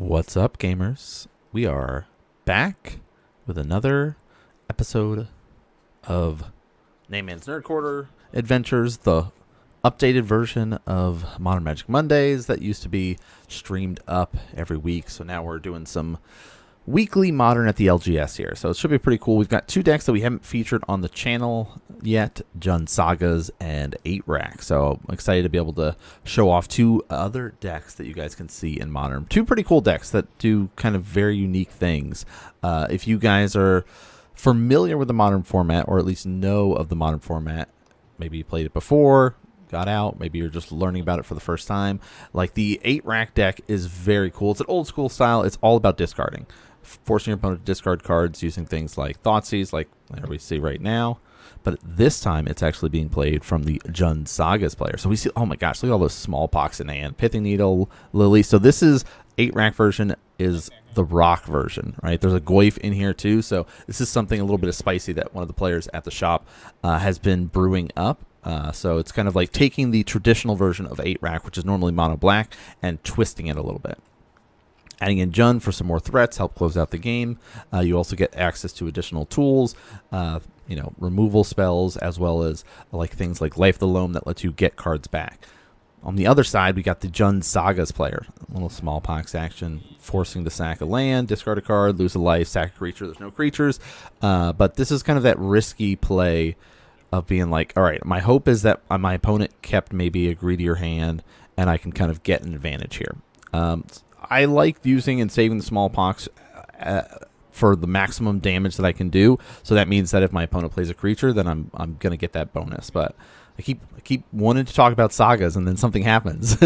What's up, gamers? We are back with another episode of NanMans Nerd Quarter Adventures, the updated version of Modern Magic Mondays that used to be streamed up every week. So now we're doing some weekly Modern at the LGS here. So it should be pretty cool. We've got two decks that we haven't featured on the channel yet, Jund Sagas and 8-Rack. So I'm excited to be able to show off two other decks that you guys can see in Modern. Two pretty cool decks that do kind of very unique things. If you guys are familiar with the Modern format, or at least know of the Modern format, maybe you played it before, got out, maybe you're just learning about it for the first time, like the 8-Rack deck is very cool. It's an old school style. It's all about discarding, forcing your opponent to discard cards using things like Thoughtseize, like there we see right now. But this time, it's actually being played from the Jund Sagas player. So we see, oh my gosh, look at all those smallpox in hand, Pithing Needle, Lily. So this is 8-Rack version is the rock version, right? There's a Goyf in here too. So this is something a little bit of spicy that one of the players at the shop has been brewing up. So it's kind of like taking the traditional version of 8-Rack, which is normally mono black, and twisting it a little bit. Adding in Jund for some more threats, help close out the game. You also get access to additional tools, removal spells, as well as like things like Life of the Loam that lets you get cards back. On the other side, we got the Jund Sagas player. A little smallpox action, forcing to sack a land, discard a card, lose a life, sack a creature. There's no creatures. But this is kind of that risky play of being like, all right, my hope is that my opponent kept maybe a greedier hand, and I can kind of get an advantage here. I like using and saving the smallpox for the maximum damage that I can do. So that means that if my opponent plays a creature, then I'm gonna get that bonus. But I keep wanting to talk about sagas, and then something happens.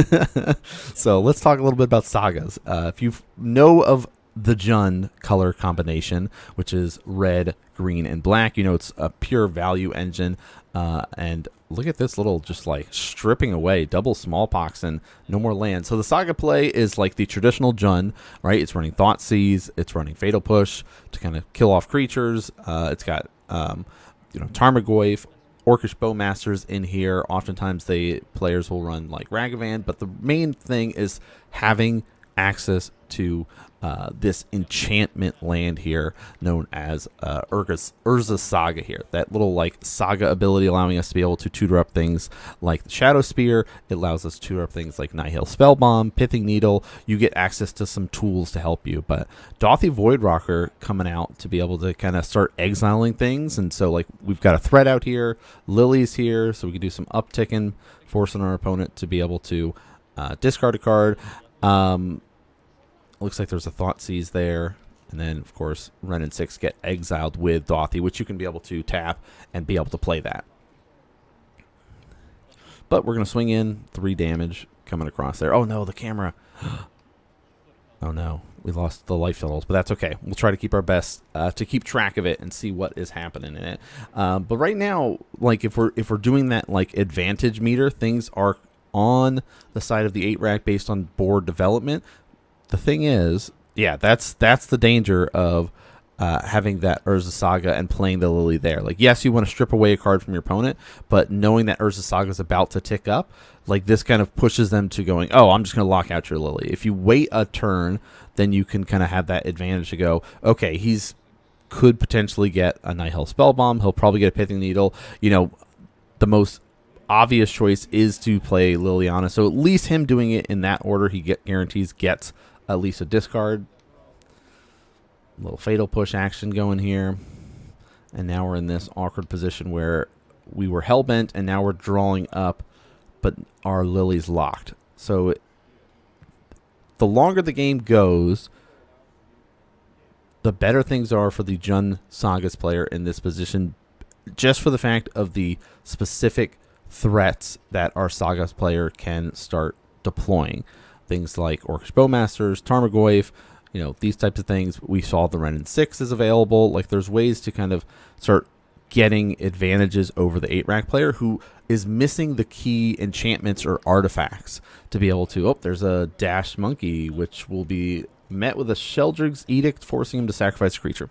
So let's talk a little bit about sagas. If you know of the Jund color combination, which is red, green, and black, you know it's a pure value engine. And look at this little, just like stripping away, double smallpox and no more land. So the Saga play is like the traditional Jund, right? It's running Thoughtseize, it's running Fatal Push to kind of kill off creatures. It's got Tarmogoyf, Orcish Bowmasters in here. Oftentimes players will run like Ragavan, but the main thing is having access to this enchantment land here known as Urza's Saga here. That little like Saga ability allowing us to be able to tutor up things like the Shadow Spear. It allows us to tutor up things like Nihil Spellbomb, Pithing Needle. You get access to some tools to help you. But Dauthi Voidrocker coming out to be able to kind of start exiling things. And so like we've got a threat out here. Lily's here, so we can do some upticking, forcing our opponent to be able to discard a card. Looks like there's a Thoughtseize there. And then, of course, Wrenn and 6 get exiled with Dauthi, which you can be able to tap and be able to play that. But we're going to swing in 3 damage coming across there. Oh, no, the camera. Oh, no. We lost the life totals, but that's okay. We'll try to keep our best to keep track of it and see what is happening in it. But right now, like if we're doing that like advantage meter, things are on the side of the 8-Rack based on board development. The thing is, yeah, that's the danger of having that Urza Saga and playing the Lily there. Like, yes, you want to strip away a card from your opponent, but knowing that Urza Saga is about to tick up, like this kind of pushes them to going, oh, I'm just going to lock out your Lily. If you wait a turn, then you can kind of have that advantage to go, okay, could potentially get a Nihil Spellbomb. He'll probably get a Pithing Needle. You know, the most obvious choice is to play Liliana. So at least him doing it in that order, he guarantees gets at least a discard. A little Fatal Push action going here. And now we're in this awkward position where we were hellbent and now we're drawing up, but our Lily's locked. So the longer the game goes, the better things are for the Jund Sagas player in this position, just for the fact of the specific threats that our Sagas player can start deploying. Things like Orcish Bowmasters, Tarmogoyf, these types of things. We saw the Wrenn and 6 is available. Like, there's ways to kind of start getting advantages over the 8-Rack player who is missing the key enchantments or artifacts to be able to, there's a Dash Monkey, which will be met with a Sheldrig's Edict, forcing him to sacrifice a creature.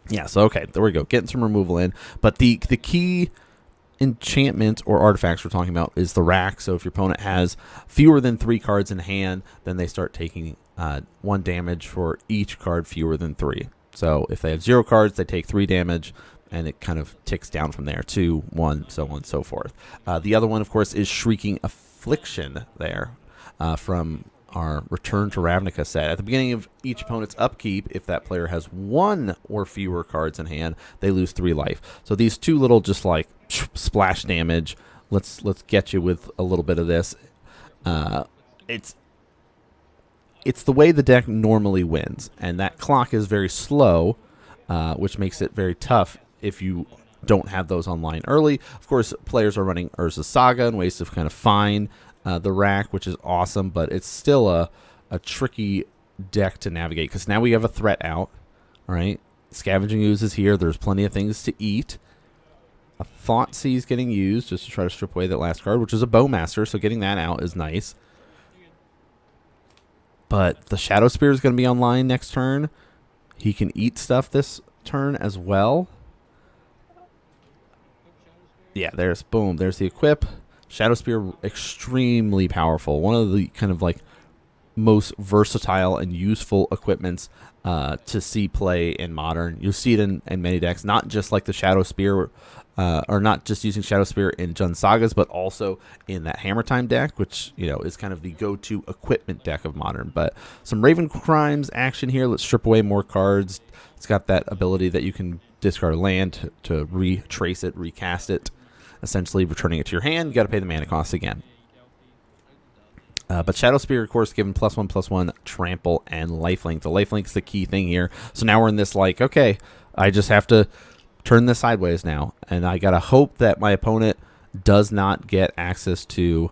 Yeah, so okay, there we go. Getting some removal in. But the key enchantments or artifacts we're talking about is the rack. So if your opponent has fewer than 3 cards in hand, then they start taking 1 damage for each card fewer than 3. So if they have 0 cards, they take 3 damage, and it kind of ticks down from there, 2, 1, so on and so forth. The other one, of course, is Shrieking Affliction there from our Return to Ravnica set. At the beginning of each opponent's upkeep, if that player has 1 or fewer cards in hand, they lose 3 life. So these 2 little just like splash damage. Let's get you with a little bit of this. It's the way the deck normally wins, and that clock is very slow, which makes it very tough if you don't have those online early. Of course, players are running Urza's Saga in ways to kind of find the rack, which is awesome, but it's still a tricky deck to navigate because now we have a threat out. All right, Scavenging Ooze is here. There's plenty of things to eat. A Thoughtseize getting used just to try to strip away that last card, which is a Bowmaster, so getting that out is nice. But the Shadow Spear is going to be online next turn. He can eat stuff this turn as well. Yeah, there's the equip. Shadow Spear, extremely powerful. One of the kind of like most versatile and useful equipments to see play in Modern. You'll see it in many decks, not just like the Shadow Spear, or not just using Shadow Spear in Jund Sagas, but also in that Hammer Time deck, which, you know, is kind of the go-to equipment deck of Modern. But some Raven Crimes action here. Let's strip away more cards. It's got that ability that you can discard a land to retrace it, recast it, essentially returning it to your hand. You got to pay the mana cost again. But Shadow Spear, of course, given +1/+1 trample and lifelink. The lifelink is the key thing here. So now we're in this like, okay, I just have to turn this sideways now, and I gotta hope that my opponent does not get access to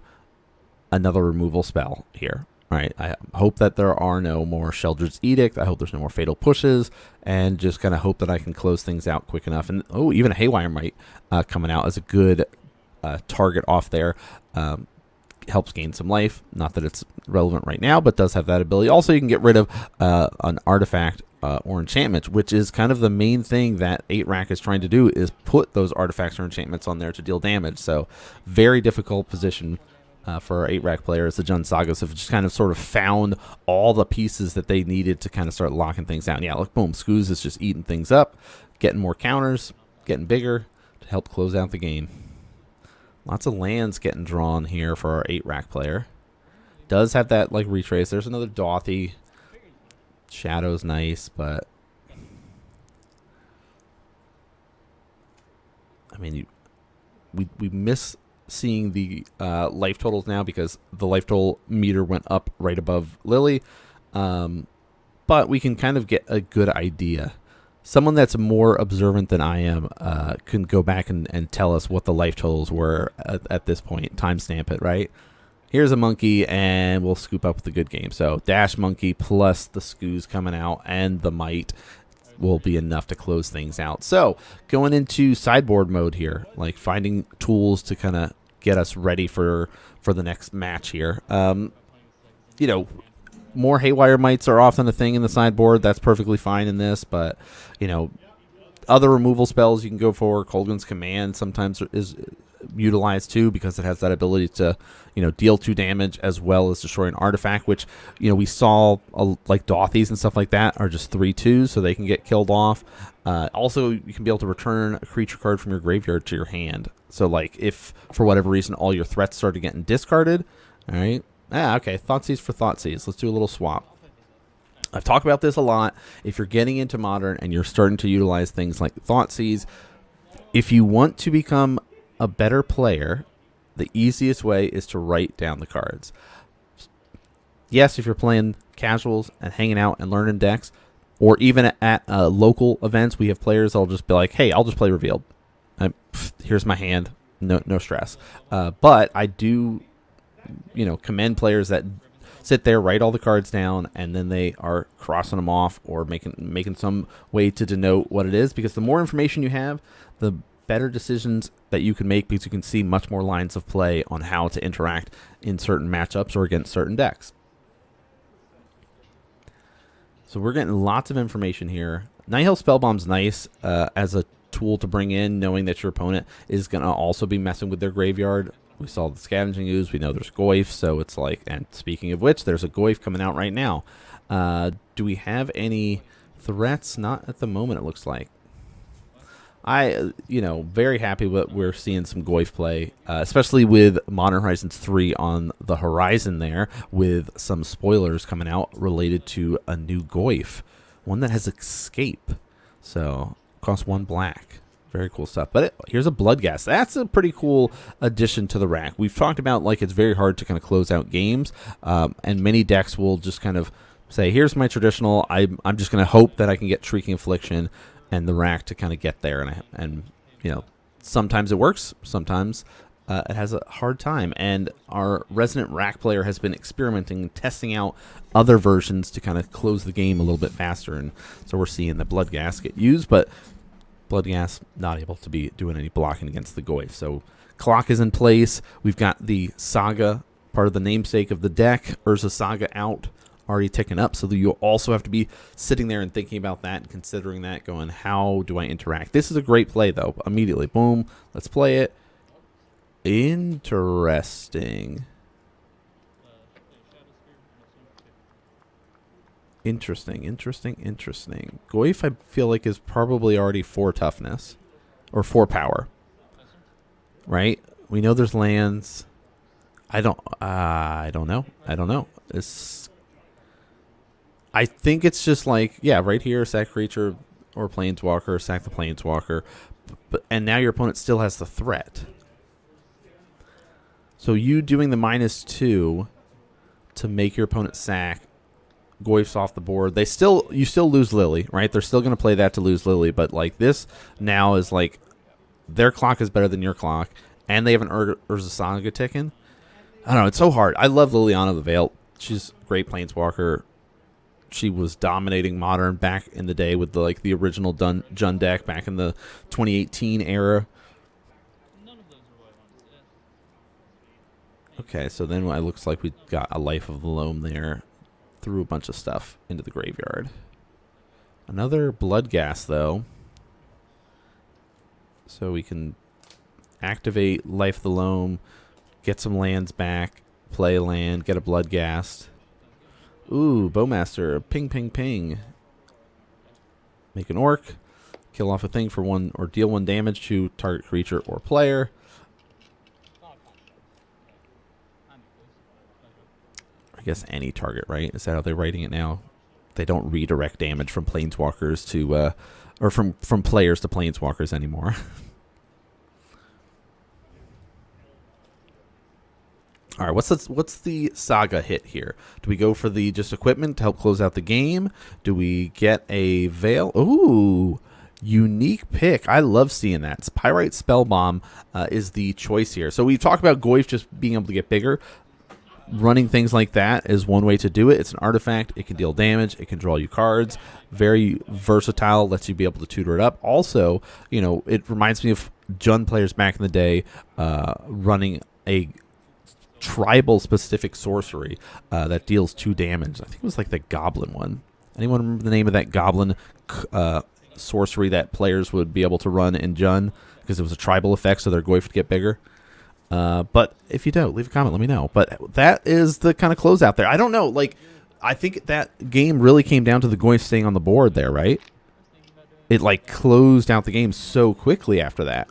another removal spell here. All right, I hope that there are no more Sheldred's Edict. I hope there's no more Fatal Pushes, and just kind of hope that I can close things out quick enough. And oh, even a Haywire Might coming out as a good target off there. Helps gain some life. Not that it's relevant right now, but does have that ability. Also, you can get rid of an artifact or enchantment, which is kind of the main thing that 8-Rack is trying to do, is put those artifacts or enchantments on there to deal damage. So very difficult position for our 8-Rack players. The Jund Sagas have just kind of sort of found all the pieces that they needed to kind of start locking things down. Yeah, look, boom, Scooz is just eating things up, getting more counters, getting bigger to help close out the game. Lots of lands getting drawn here for our 8-Rack player. Does have that like retrace. There's another Dothy. Shadow's nice, but I mean, we miss seeing the life totals now because the life total meter went up right above Lily. But we can kind of get a good idea. Someone that's more observant than I am can go back and tell us what the life totals were at this point. Timestamp it, right? Here's a monkey, and we'll scoop up with a good game. So Dash Monkey plus the Scooz coming out and the Might will be enough to close things out. So going into sideboard mode here, like finding tools to kind of get us ready for the next match here. You know, more Haywire Mites are often a thing in the sideboard. That's perfectly fine in this, but, you know, other removal spells you can go for. Kolgan's Command sometimes is utilized too because it has that ability to, you know, deal 2 damage as well as destroy an artifact, which, you know, we saw like Dothies and stuff like that are just 3/2, so they can get killed off. Also, you can be able to return a creature card from your graveyard to your hand. So, like, if for whatever reason all your threats started getting discarded, all right. Okay, Thoughtseize for Thoughtseize. Let's do a little swap. I've talked about this a lot. If you're getting into Modern and you're starting to utilize things like Thoughtseize, if you want to become a better player, the easiest way is to write down the cards. Yes, if you're playing casuals and hanging out and learning decks, or even at local events, we have players that'll just be like, hey, I'll just play Revealed. Here's my hand. No stress. But I do, you know, commend players that sit there, write all the cards down, and then they are crossing them off or making some way to denote what it is, because the more information you have, the better decisions that you can make, because you can see much more lines of play on how to interact in certain matchups or against certain decks. So we're getting lots of information here. Nighthill Spellbomb's nice as a tool to bring in, knowing that your opponent is going to also be messing with their graveyard. We saw the Scavenging Ooze. We know there's Goyf, so it's like, and speaking of which, there's a Goyf coming out right now. Do we have any threats? Not at the moment, it looks like. Very happy that we're seeing some Goyf play, especially with Modern Horizons 3 on the horizon there, with some spoilers coming out related to a new Goyf, one that has Escape. So, costs 1 black. Very cool stuff. But here's a Bloodghast. That's a pretty cool addition to the rack. We've talked about, like, it's very hard to kind of close out games, and many decks will just kind of say, here's my traditional, I'm just going to hope that I can get Shrieking Affliction and the rack to kind of get there, and sometimes it works, sometimes it has a hard time, and our resident rack player has been experimenting and testing out other versions to kind of close the game a little bit faster, and so we're seeing the Bloodghast get used, but Bloodghast not able to be doing any blocking against the Goyf. So clock is in place. We've got the Saga, part of the namesake of the deck, Urza Saga out, already ticking up, so that you'll also have to be sitting there and thinking about that and considering that, going, how do I interact? This is a great play, though. Immediately, boom, let's play it. Interesting. Interesting. Goyf, I feel like, is probably already 4 toughness, or 4 power, right? We know there's lands. I don't know. I think it's just like, yeah, right here, sack creature or planeswalker, sack the planeswalker, and now your opponent still has the threat. So you doing the -2 to make your opponent sack, Goyf's off the board. You still lose Lily, right? They're still going to play that to lose Lily, but like this now is like their clock is better than your clock, and they have an Urza Saga ticking. I don't know. It's so hard. I love Liliana the Veil. She's a great planeswalker. She was dominating Modern back in the day with the original Jund deck back in the 2018 era. Okay, so then it looks like we got a Life of the Loam there. Threw a bunch of stuff into the graveyard. Another Bloodghast, though. So we can activate Life of the Loam, get some lands back, play a land, get a Bloodghast. Ooh, Bowmaster, ping, ping, ping. Make an orc, kill off a thing for 1, or deal 1 damage to target creature or player. I guess any target, right? Is that how they're writing it now? They don't redirect damage from planeswalkers to, or from players to planeswalkers anymore. All right, what's the Saga hit here? Do we go for the just equipment to help close out the game? Do we get a Veil? Ooh, unique pick. I love seeing that. Pyrite Spellbomb is the choice here. So we've talked about Goyf just being able to get bigger. Running things like that is one way to do it. It's an artifact. It can deal damage. It can draw you cards. Very versatile. Lets you be able to tutor it up. Also, it reminds me of Jund players back in the day running a tribal specific sorcery that deals 2 damage. I think it was like the Goblin one. Anyone remember the name of that Goblin sorcery that players would be able to run in Jund because it was a tribal effect, so their Goyf would get bigger? But if you don't, leave a comment, let me know. But that is the kind of closeout there. I don't know. I think that game really came down to the Goyf staying on the board there, right? It closed out the game so quickly after that.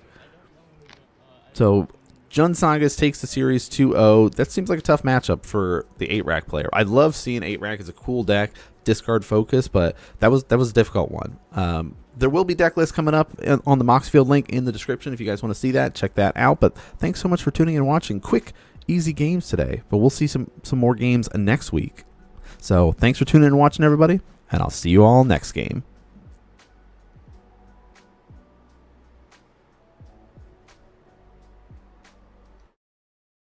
So Jund Sagas takes the series 2-0. That seems like a tough matchup for the 8-rack player. I love seeing 8-rack as a cool deck, discard focus, but that was a difficult one. There will be deck lists coming up on the Moxfiled link in the description if you guys want to see that. Check that out. But thanks so much for tuning in and watching. Quick, easy games today. But we'll see some more games next week. So thanks for tuning in and watching, everybody. And I'll see you all next game.